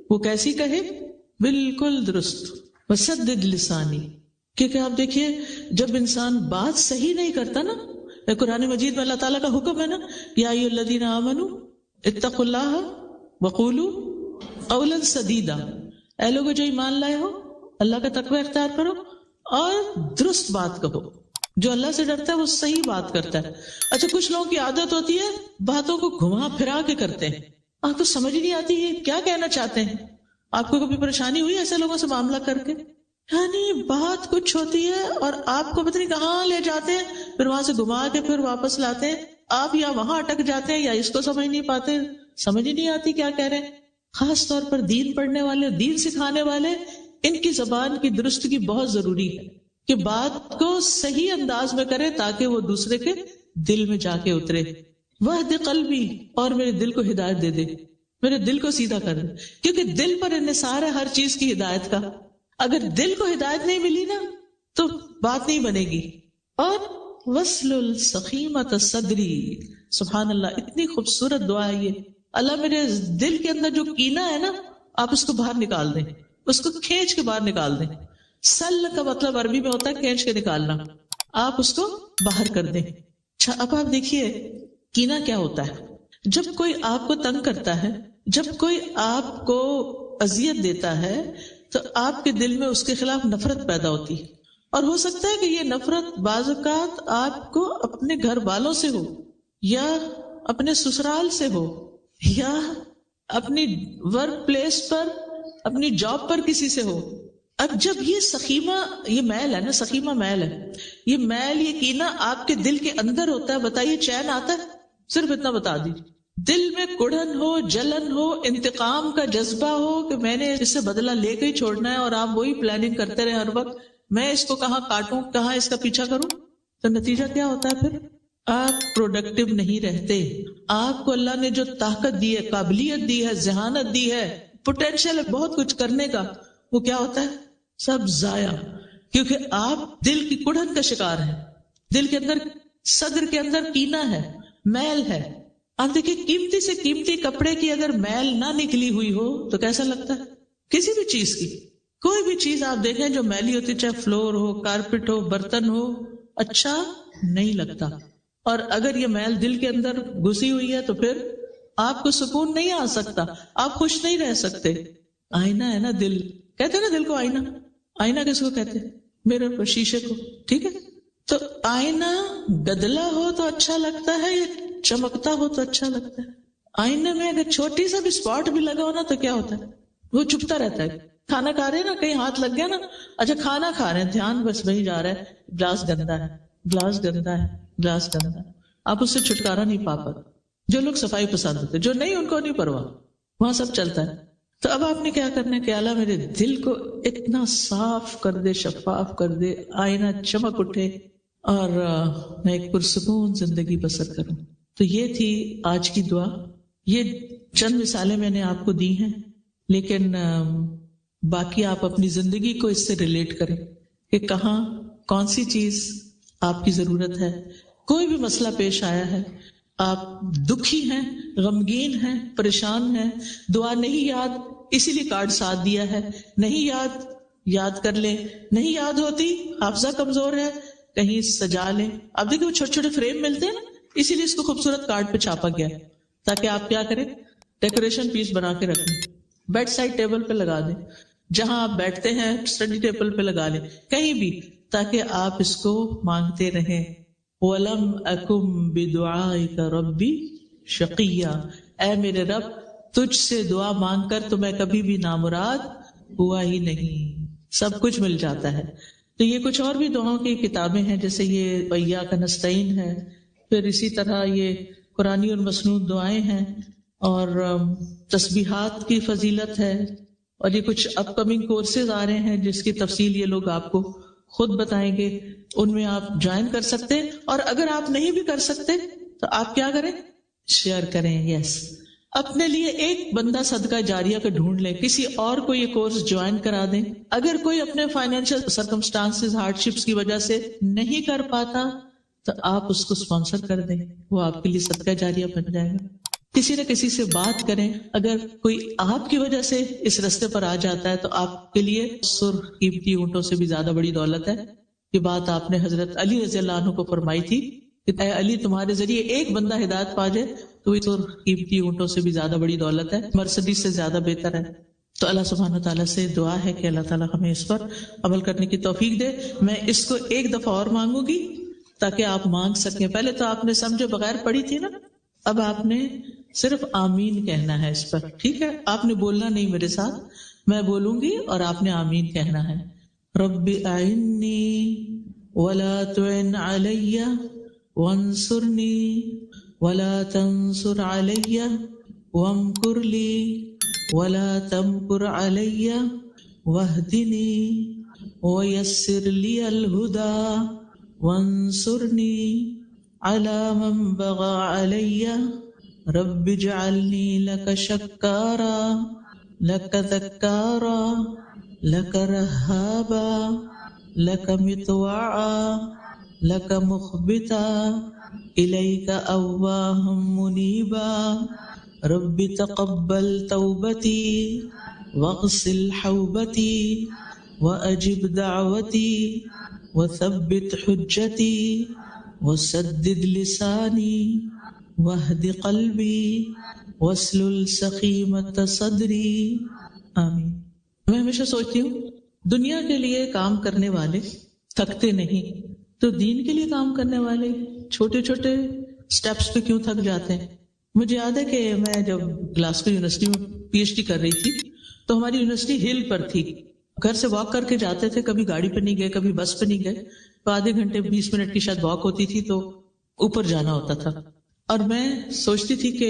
وہ کیسی کہے؟ بالکل درست. وسدد لسانی، کیونکہ آپ دیکھیے جب انسان بات صحیح نہیں کرتا نا قرآن مجید میں اللہ تعالیٰ کا حکم ہے نا، یا ایھا الذین آمنوا اتقوا اللہ وقولوا قولا سدیدا، اے لوگو جو ایمان لائے ہو اللہ کا تقوی اختیار کرو اور درست بات کہو. جو اللہ سے ڈرتا ہے وہ صحیح بات کرتا ہے. اچھا، کچھ لوگوں کی عادت ہوتی ہے باتوں کو گھما پھرا کے کرتے ہیں، آپ کو سمجھ نہیں آتی یہ کیا کہنا چاہتے ہیں. آپ کو کبھی پریشانی ہوئی ایسے لوگوں سے معاملہ کر کے؟ یعنی بات کچھ ہوتی ہے اور آپ کو پتہ نہیں کہاں لے جاتے ہیں، پھر وہاں سے گھما کے پھر واپس لاتے ہیں. آپ یا وہاں اٹک جاتے ہیں یا اس کو سمجھ نہیں پاتے، سمجھ ہی نہیں آتی کیا کہہ رہے ہیں. خاص طور پر دین پڑھنے والے، دین سکھانے والے، ان کی زبان کی درستگی بہت ضروری ہے کہ بات کو صحیح انداز میں کرے تاکہ وہ دوسرے کے دل میں جا کے اترے. وہد قلبی، اور میرے دل کو ہدایت دے دے، میرے دل کو سیدھا کر دے، کیونکہ دل پر انحصار ہے ہر چیز کی ہدایت کا. اگر دل کو ہدایت نہیں ملی نا تو بات نہیں بنے گی. اور وصل السخیمۃ صدری، سبحان اللہ، اتنی خوبصورت دعا ہے یہ. اللہ میرے دل کے اندر جو کینہ ہے نا آپ اس کو باہر نکال دیں، اس کو کھینچ کے باہر نکال دیں. سل کا مطلب عربی میں ہوتا ہے کھینچ کے نکالنا، آپ اس کو باہر کر دیں. اچھا، اب آپ دیکھیے کینہ کیا ہوتا ہے. جب کوئی آپ کو تنگ کرتا ہے، جب کوئی آپ کو اذیت دیتا ہے تو آپ کے دل میں اس کے خلاف نفرت پیدا ہوتی ہے. اور ہو سکتا ہے کہ یہ نفرت بعض اوقات آپ کو اپنے گھر والوں سے ہو، یا اپنے سسرال سے ہو، یا اپنی ورک پلیس پر، اپنی جاب پر کسی سے ہو. اب جب یہ سخیمہ، یہ میل ہے نا، سخیمہ میل ہے، یہ میل، یہ کینہ آپ کے دل کے اندر ہوتا ہے، بتائیے چین آتا ہے؟ صرف اتنا بتا دیجیے. دل میں کڑھن ہو، جلن ہو، انتقام کا جذبہ ہو کہ میں نے اس سے بدلہ لے کے ہی چھوڑنا ہے، اور آپ وہی پلاننگ کرتے رہے ہر وقت، میں اس کو کہاں کاٹوں، کہاں اس کا پیچھا کروں، تو نتیجہ کیا ہوتا ہے پھر؟ آپ پروڈکٹیو نہیں رہتے. آپ کو اللہ نے جو طاقت دی ہے، قابلیت دی ہے، ذہانت دی ہے، پوٹینشیل ہے بہت کچھ کرنے کا، وہ کیا ہوتا ہے؟ سب ضائع. کیونکہ آپ دل کی کڑھن کا شکار ہیں، دل کے اندر، صدر کے اندر کینہ ہے، میل ہے. آپ دیکھیں قیمتی سے قیمتی کپڑے کی اگر میل نہ نکلی ہوئی ہو تو کیسا لگتا ہے؟ کسی بھی چیز کی، کوئی بھی چیز آپ دیکھیں جو میلی ہوتی، چاہے فلور ہو، کارپٹ ہو، برتن ہو، اچھا نہیں لگتا. اور اگر یہ میل دل کے اندر گھسی ہوئی ہے تو پھر آپ کو سکون نہیں آ سکتا، آپ خوش نہیں رہ سکتے. آئینہ ہے نا دل، کہتے ہیں نا دل کو آئینہ. آئینہ کس کو کہتے ہیں؟ میرر کو، شیشے کو، ٹھیک ہے. تو آئینہ گدلا ہو تو اچھا لگتا ہے یا چمکتا ہو تو اچھا لگتا ہے؟ آئینے میں اگر چھوٹی سا بھی اسپاٹ بھی لگا ہو نا تو کیا ہوتا ہے؟ وہ چپتا رہتا ہے. کھانا کھا رہے ہیں نا، کہیں ہاتھ لگ گیا نا، اچھا کھانا کھا رہے ہیں، دھیان بس وہی جا رہا ہے، گلاس گندا ہے، گلاس گندا ہے، گلاس گندا ہے، آپ اس سے چھٹکارا نہیں پا پاتے. جو لوگ صفائی پسند ہوتے، جو نہیں ان کو نہیں پرواہ، وہاں سب چلتا ہے. تو اب آپ نے کیا کرنا ہے کہ اللہ میرے دل کو اتنا صاف کر دے، شفاف کر دے، آئینہ چمک اٹھے اور میں ایک پرسکون زندگی بسر کروں. تو یہ تھی آج کی دعا. یہ چند مثالیں میں نے آپ کو دی ہیں، لیکن باقی آپ اپنی زندگی کو اس سے ریلیٹ کریں کہ کہاں کون سی چیز آپ کی ضرورت ہے. کوئی بھی مسئلہ پیش آیا ہے، آپ دکھی ہیں، غمگین ہیں، پریشان ہیں، دعا نہیں یاد، اسی لیے کارڈ ساتھ دیا ہے، نہیں یاد، یاد کر لیں، نہیں یاد ہوتی، حافظہ کمزور ہے، کہیں سجا لیں. آپ دیکھیں وہ چھوٹے چھوٹے فریم ملتے ہیں نا، اسی لیے اس کو خوبصورت کارڈ پہ چھاپا گیا تاکہ آپ کیا کریں، ڈیکوریشن پیس بنا کے رکھیں، بیڈ سائڈ ٹیبل پہ لگا دیں، جہاں آپ بیٹھتے ہیں اسٹڈی ٹیبل پہ لگا لیں، کہیں بھی، تاکہ آپ اس کو مانگتے رہیں. وَلَمْ أَكُمْ بِدُعَائِكَ رَبِّ شَقِيًّا، اے میرے رب تجھ سے دعا مانگ کر تو میں کبھی بھی نامراد ہوا ہی نہیں، سب کچھ مل جاتا ہے. تو یہ کچھ اور بھی دعاؤں کی کتابیں ہیں، جیسے یہ وَإِيَّاكَ نَسْتَعِينُ ہے، پھر اسی طرح یہ قرآنی اور مسنود دعائیں ہیں، اور تسبیحات کی فضیلت ہے، اور یہ کچھ اپ کمنگ کورسز آ رہے ہیں جس کی تفصیل یہ لوگ آپ کو خود بتائیں گے، ان میں آپ جوائن کر سکتے. اور اگر آپ نہیں بھی کر سکتے تو آپ کیا کریں، شیئر کریں. یس، اپنے لیے ایک بندہ صدقہ جاریہ کا ڈھونڈ لیں، کسی اور کو یہ کورس جوائن کرا دیں. اگر کوئی اپنے فائنینشیل سرکمسٹانسز، ہارڈ شپس کی وجہ سے نہیں کر پاتا تو آپ اس کو اسپانسر کر دیں، وہ آپ کے لیے صدقہ جاریہ بن جائے گا. کسی نہ کسی سے بات کریں، اگر کوئی آپ کی وجہ سے اس رستے پر آ جاتا ہے تو آپ کے لیے سرخ قیمتی اونٹوں سے بھی زیادہ بڑی دولت ہے. یہ بات آپ نے حضرت علی رضی اللہ عنہ کو فرمائی تھی کہ کہ اے علی تمہارے ذریعے ایک بندہ ہدایت پا جائے تو یہ تو قیمتی اونٹوں سے بھی زیادہ بڑی دولت ہے، مرسڈیز سے زیادہ بہتر ہے۔ تو اللہ سبحانہ تعالیٰ سے دعا ہے کہ اللہ تعالیٰ ہمیں اس پر عمل کرنے کی توفیق دے۔ میں اس کو ایک دفعہ اور مانگوں گی تاکہ آپ مانگ سکیں۔ پہلے تو آپ نے سمجھے بغیر پڑھی تھی نا، اب آپ نے صرف آمین کہنا ہے اس پر، ٹھیک ہے؟ آپ نے بولنا نہیں میرے ساتھ، میں بولوں گی اور آپ نے آمین کہنا ہے۔ رب اعنی ولا تعن علی وانصرنی ولا تنصر علی وامکر لی ولا تمکر علی واہدنی ویسر لی الہدی وانصرنی علی من بغى علی رب اجعلنی لک شکارا لک ذکارا لک رہابا لک مطوعا لک مخبتا الیک اواہا منیبا رب تقبل توبتی واغسل حوبتی واجب دعوتی وثبت حجتی وسدد لسانی واہد قلبی واسلل سخیمۃ صدری۔ آمین۔ میں ہمیشہ سوچتی ہوں دنیا کے لیے کام کرنے والے تھکتے نہیں، تو دین کے لیے کام کرنے والے چھوٹے چھوٹے سٹیپس پہ کیوں تھک جاتے ہیں؟ مجھے یاد ہے کہ میں جب گلاسگو یونیورسٹی میں پی ایچ ڈی کر رہی تھی تو ہماری یونیورسٹی ہل پر تھی، گھر سے واک کر کے جاتے تھے، کبھی گاڑی پہ نہیں گئے کبھی بس پہ نہیں گئے، تو آدھے گھنٹے 20 منٹ کی شاید واک ہوتی تھی تو اوپر جانا ہوتا تھا۔ اور میں سوچتی تھی کہ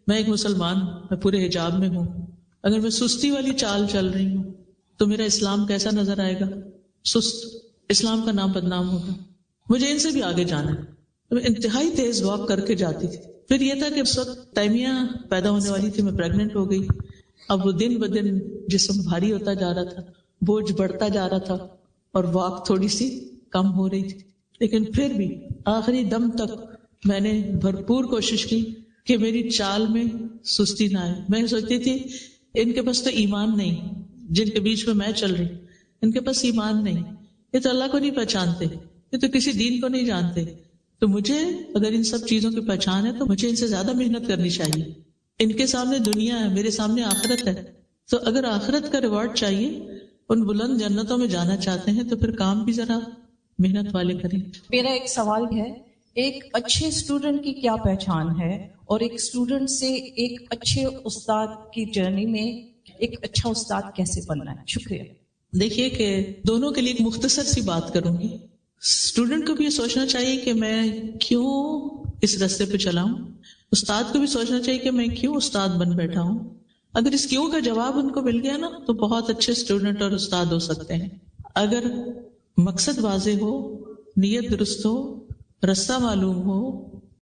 میں ایک مسلمان، میں پورے حجاب میں ہوں، اگر میں سستی والی چال چل رہی ہوں تو میرا اسلام کیسا نظر آئے گا؟ سست، اسلام کا نام بدنام ہوگا۔ مجھے ان سے بھی آگے جانا ہے، تو میں انتہائی تیز واک کر کے جاتی تھی۔ پھر یہ تھا کہ اس وقت تیمیہ پیدا ہونے والی تھی، میں پریگننٹ ہو گئی، اب وہ دن بدن جسم بھاری ہوتا جا رہا تھا، بوجھ بڑھتا جا رہا تھا اور واک تھوڑی سی کم ہو رہی تھی، لیکن پھر بھی آخری دم تک میں نے بھرپور کوشش کی کہ میری چال میں سستی نہ آئے۔ میں سوچتی تھی ان کے پاس تو ایمان نہیں، جن کے بیچ میں میں چل رہی، ان کے پاس ایمان نہیں، یہ تو اللہ کو نہیں پہچانتے، یہ تو کسی دین کو نہیں جانتے، تو مجھے اگر ان سب چیزوں کی پہچان ہے تو مجھے ان سے زیادہ محنت کرنی چاہیے۔ ان کے سامنے دنیا ہے، میرے سامنے آخرت ہے، تو اگر آخرت کا ریوارڈ چاہیے، ان بلند جنتوں میں جانا چاہتے ہیں تو پھر کام بھی ذرا محنت والے کریں۔ میرا ایک سوال ہے، ایک اچھے اسٹوڈنٹ کی کیا پہچان ہے، اور ایک اسٹوڈنٹ سے ایک اچھے استاد کی جرنی میں ایک اچھا استاد کیسے بننا ہے؟ شکریہ۔ دیکھیے کہ دونوں کے لیے ایک مختصر سی بات کروں گی۔ اسٹوڈنٹ کو بھی یہ سوچنا چاہیے کہ میں کیوں اس راستے پہ چلا ہوں، استاد کو بھی سوچنا چاہیے کہ میں کیوں استاد بن بیٹھا ہوں۔ اگر اس کیوں کا جواب ان کو مل گیا نا تو بہت اچھے اسٹوڈنٹ اور استاد ہو سکتے ہیں۔ اگر مقصد واضح ہو، نیت درست ہو، رستہ معلوم ہو،